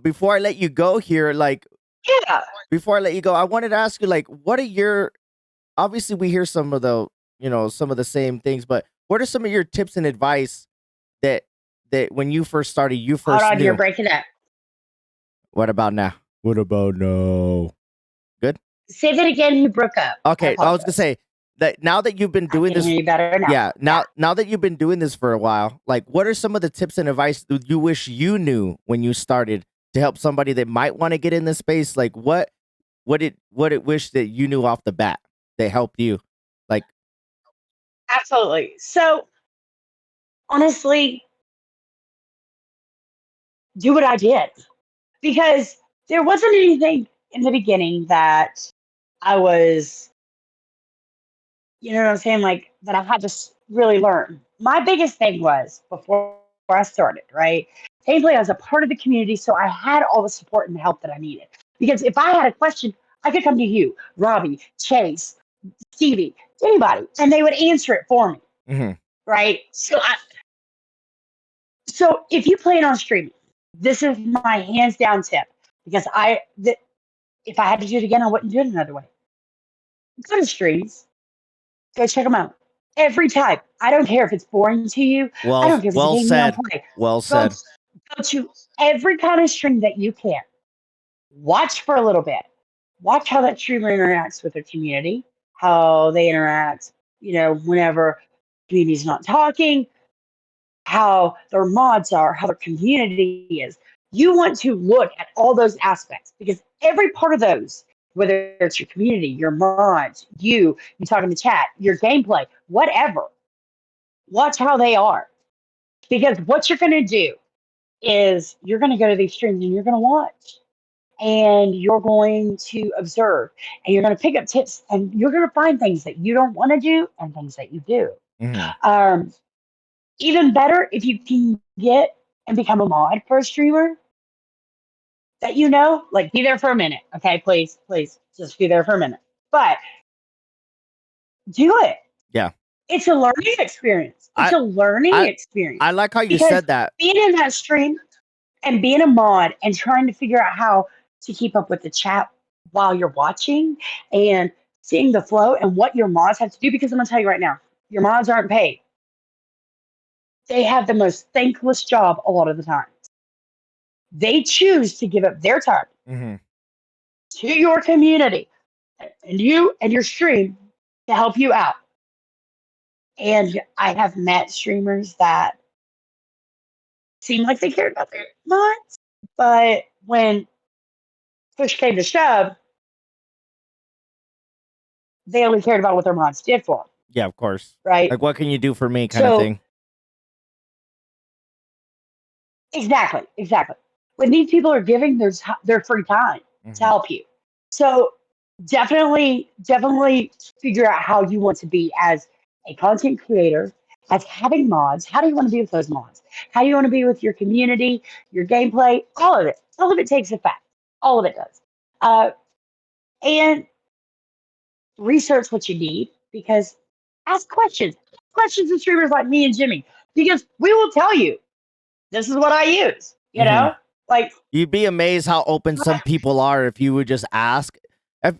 before I let you go here, like Yeah. before I let you go, I wanted to ask you, like, what are your obviously we hear some of the some of the same things, but what are some of your tips and advice that when you first started, you Hold first on, you're knew? breaking up. What about now? What about now? Good. Say that again. You broke up. I Okay, I was gonna apologize. say that now that you've been I doing can this, hear you better now. yeah, Yeah. now that you've been doing this for a while, like, what are some of the tips and advice that you wish you knew when you started to help somebody that might want to get in this space? Like, what it wish that you knew off the bat that helped you? Like, Absolutely. So honestly, do what I did because there wasn't anything in the beginning that I was, you know what I'm saying, like that I had to really learn. My biggest thing was before I started, right? Thankfully, I was a part of the community, so I had all the support and help that I needed. Because if I had a question, I could come to you, Robbie, Chase, Stevie, anybody, and they would answer it for me, mhm, right? So if you plan on streaming, this is my hands down tip because if I had to do it again, I wouldn't do it another way. Go to streams, go check them out every time. I don't care if it's boring to you. I don't care if it's a well game you don't said, play. well Go, said. go to every kind of stream that you can. Watch for a little bit. Watch how that streamer interacts with their community, how they interact, whenever community's not talking, how their mods are, how their community is. You want to look at all those aspects because every part of those, whether it's your community, your mods, you talk in the chat, your gameplay, whatever, watch how they are. Because what you're going to do is you're going to go to these streams and you're going to watch and you're going to observe and you're going to pick up tips and you're going to find things that you don't want to do and things that you do. Mhm. Um, Even better if you can get and become a mod for a streamer that like be there for a minute. Okay, please, just be there for a minute. But do it. Yeah, It's a learning experience. It's I a learning I experience I like how you because said that. being in that stream and being a mod and trying to figure out how to keep up with the chat while you're watching and seeing the flow and what your mods have to do. Because I'm gonna tell you right now, your mods aren't paid. They have the most thankless job a lot of the time. They choose to give up their time Mhm. to your community and you and your stream to help you out. And I have met streamers that seem like they cared about their mods, but when push came to shove, they only cared about what their mods did for them, Yeah, of course. right? Like, what can you do for me, kind of So thing. exactly. When these people are giving their free time to Mhm. help you, so definitely figure out how you want to be as a content creator, as having mods. How do you want to be with those mods? How do you want to be with your community, your gameplay? All of it takes effect. All of it does. Uh, and research what you need because ask questions of streamers like me and Jimmy because we will tell you this is what I use. Mhm. Like You'd be amazed how open some people are if you would just ask.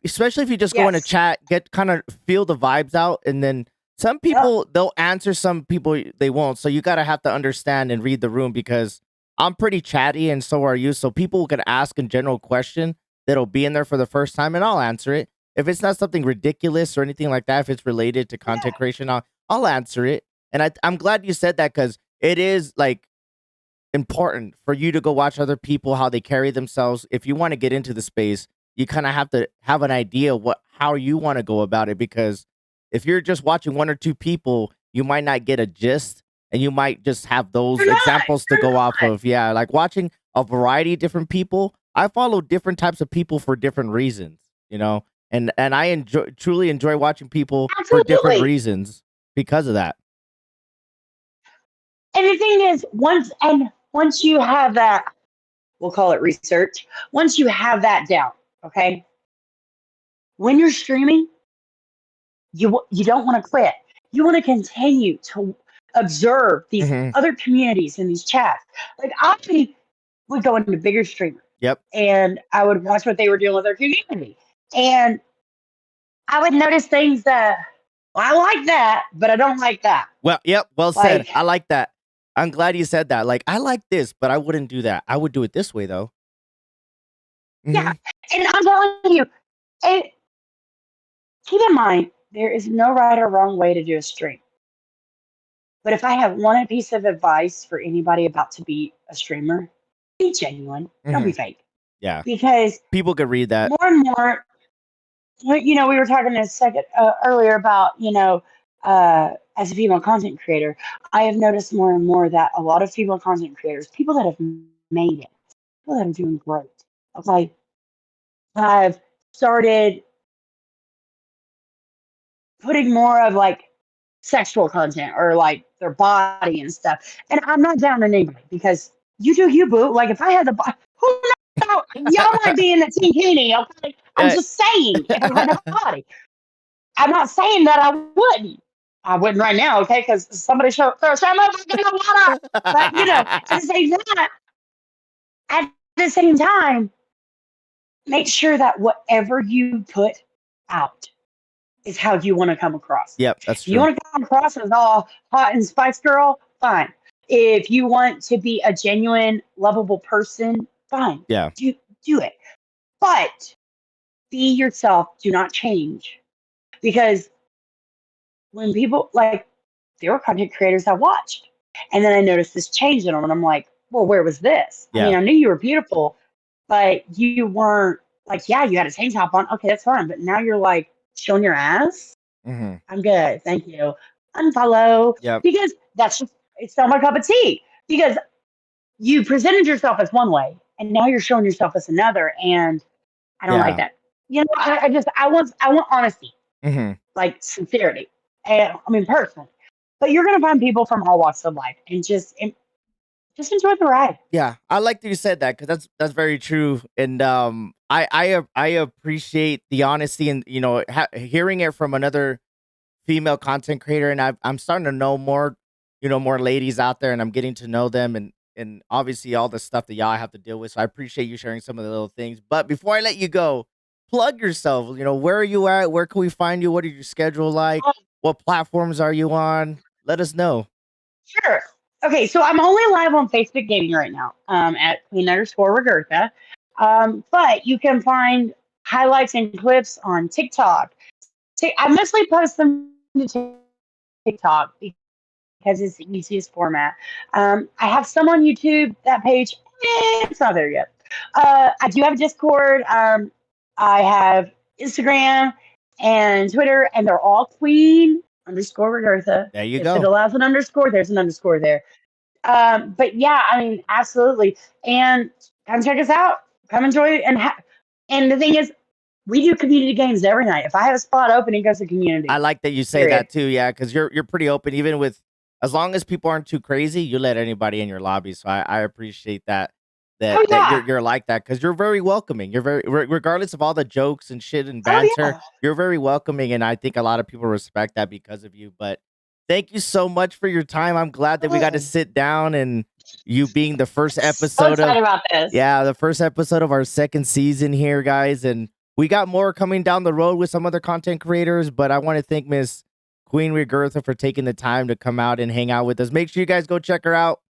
Especially if you just go in a yes, chat, get kind of feel the vibes out, and then some yep, people they'll answer, some people they won't. So you gotta have to understand and read the room because I'm pretty chatty and so are you. So people could ask a general question that'll be in there for the first time, and I'll answer it. If it's not something ridiculous or anything like that, if it's related to yeah, content creation, I'll answer it. And I'm glad you said that because it is like important for you to go watch other people how they carry themselves. If you want to get into the space, you kind of have to have an idea how you want to go about it because if you're just watching one or two people, you might not get a gist and you might just have those you're not, examples to you're go off not. of. Yeah, like watching a variety of different people. I follow different types of people for different reasons. And I truly enjoy watching people for different Absolutely. reasons because of that. And the thing is, once you have that, we'll call it research. Once you have that down, okay, when you're streaming, you don't want to quit. You want to continue to observe these Hmm. other communities in these chats. Like I would go into bigger streamers Yep. and I would watch what they were doing with their community. And I would notice things that, well, I like that, but I don't like that. Well, yep. Well said. Like, I like that. I'm glad you said that. Like, I like this, but I wouldn't do that. I would do it this way, though. yeah. Hmm. And I'm telling you, and keep in mind, there is no right or wrong way to do a stream. But if I have one piece of advice for anybody about to be a streamer, be genuine. Don't Hmm. be fake. Yeah. Because People could read that. more and more, we were talking a second earlier about, as a female content creator, I have noticed more and more that a lot of female content creators, people that have made it, people that are doing great, okay, have started putting more of like sexual content or like their body and stuff. And I'm not down on anybody because you do you, boo. Like if I had the body, who knows? Y'all might be in the teeny, okay? I'm Uh, just saying, if I had the body. I'm not saying that I wouldn't. I wouldn't right now, okay? Because somebody throw some up in the water. But at the same time, make sure that whatever you put out is how you want to come across. Yep, that's If you true. want to come across as all hot and spice girl, fine. If you want to be a genuine, lovable person, fine. Yeah. Do it. But be yourself. Do not change. Because when people like there were content creators I watched. And then I noticed this change in them and I'm like, well, where was this? I Yeah. mean, I knew you were beautiful, but you weren't like, yeah, you had a tank top on. Okay, that's fine. But now you're like showing your ass. Hmm. I'm good. Thank you. Unfollow. Yep. Because that's just, it's not my cup of tea. Because you presented yourself as one way and now you're showing yourself as another. And I don't like Yeah. that. I want honesty, Hmm. like sincerity. And I mean, personally. But you're going to find people from all walks of life and just enjoy the ride. Yeah. I like that you said that because that's very true. And I appreciate the honesty and hearing it from another female content creator, and I'm starting to know more, more ladies out there, and I'm getting to know them, and obviously all the stuff that y'all have to deal with. So I appreciate you sharing some of the little things. But before I let you go, plug yourself. Where are you at? Where can we find you? What is your schedule like? Oh, What platforms are you on? Let us know. sure. Okay, so I'm only live on Facebook Gaming right now at Queen_Regirtha. But you can find highlights and clips on TikTok. I mostly post them to TikTok because it's the easiest format. I have some on YouTube. That page, it's not there yet. I do have a Discord. I have Instagram and Twitter, and they're all Queen_Regirtha. There you If it go. allows an underscore, there's an underscore there. But yeah, I mean, absolutely. And come check us out. Come enjoy it. And the thing is, we do community games every night. If I have a spot open, it goes to I community. like that you say Period. that too. Yeah, because you're pretty open, even with as long as people aren't too crazy, you let anybody in your lobby. So I appreciate that Oh that yeah. you're like that because you're very welcoming. You're very regardless of all the jokes and shit and Oh banter, yeah. you're very welcoming, and I think a lot of people respect that because of you. But thank you so much for your time. I'm glad that we got to Absolutely. sit down and you being the first So episode of excited about this. the first episode of our second season here, guys, and we got more coming down the road with some other content creators, but I want to thank Miss Queen Regirtha for taking the time to come out and hang out with us. Make sure you guys go check her out.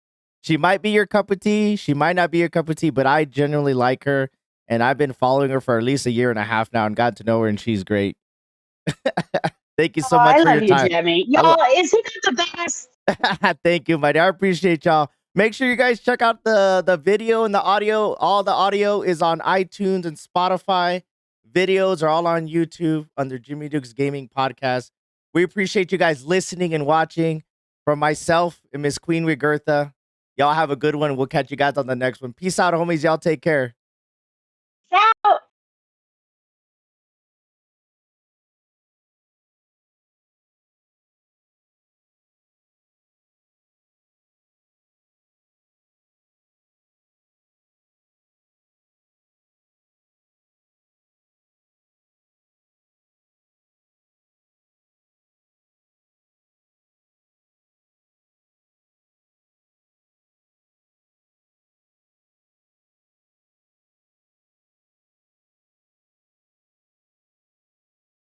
She might be your cup of tea. She might not be your cup of tea, but I genuinely like her. And I've been following her for at least a year and a half now and got to know her, and she's great. Thank you Oh, so much I for your love you, time. Jimmy. I lo- Y'all, is he not the best? Thank you, my dear. I appreciate y'all. Make sure you guys check out the video and the audio. All the audio is on iTunes and Spotify. Videos are all on YouTube under Jimmy Duke's Gaming Podcast. We appreciate you guys listening and watching. From myself and Miss Queen Regirtha, y'all have a good one. We'll catch you guys on the next one. Peace out, homies. Y'all take care.